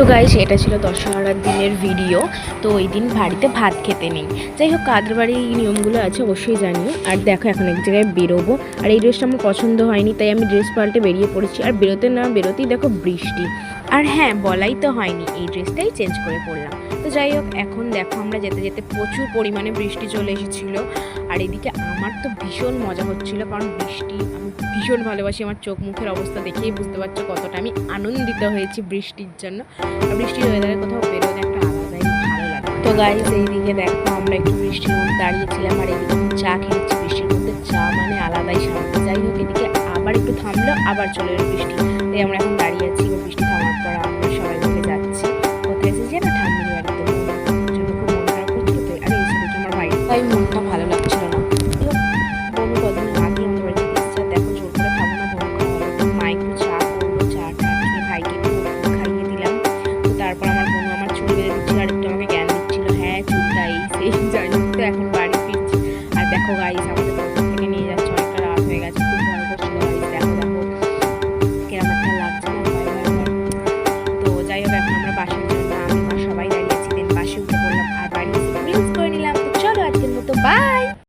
তো গাইস এটা ছিল দশহরার দিনের ভিডিও। তো ওই দিন বাড়িতে ভাত খেতে নেই। যাই হোক কাদের বাড়ি এই নিয়মগুলো আছে অবশ্যই জানিও। আর দেখো এখন এক জায়গায় বেরোবো, আর এই ড্রেসটা আমার পছন্দ হয়নি তাই আমি ড্রেস পাল্টে বেরিয়ে পড়েছি। আর বেরোতেই দেখো বৃষ্টি। আর হ্যাঁ, বলাই তো হয়নি, এই ড্রেসটাই চেঞ্জ করে পড়লাম। তো যাই হোক এখন দেখো আমরা যেতে যেতে প্রচুর পরিমাণে বৃষ্টি চলে এসেছিলো। আর এদিকে আমার তো ভীষণ মজা হচ্ছিলো, কারণ বৃষ্টি আমি ভীষণ ভালোবাসি। আমার চোখ মুখের অবস্থা দেখেই বুঝতে পারছো কতটা আমি আনন্দিত হয়েছি বৃষ্টির জন্য। আর বৃষ্টির ওয়েদারে কোথাও বেরোতে একটা আলাদাই ভালো লাগে। তো গাইস এইদিকে দেখো আমরা একটু বৃষ্টির মধ্যে দাঁড়িয়েছিলাম, আর এদিকে চা খেয়েছি। বৃষ্টির মধ্যে চা মানে আলাদাই শান্তি। যাই হোক এদিকে আবার একটু থামলো, আবার চলে এলো বৃষ্টি। তাই আমরা এখন দাঁড়িয়ে আছি। বৃষ্টি থামার পর আমরা সবাই মিলে যাচ্ছি। কোথায় এসেছি না, ঠাম্মির বাড়িতে। জন্য খুব মন খারাপ করছিল। তো আর এসে দেখি আমার বাড়ি, তাই মনটা ভালো লাগছিল না। বনু কদিন আগে আমাদের বাড়িতে এসেছে। দেখো জোর করে খাবো না, বনু খাওয়ালো। মা একটু চা করলো, চাটা খেয়ে ভাইকে একটু খাইয়ে দিলাম। তো তারপর আমার বোন আমার চুল বেঁধে দিচ্ছিল আর একটু আমাকে জ্ঞান দিচ্ছিল, হ্যাঁ চুলটা এই সেই। যাই হোক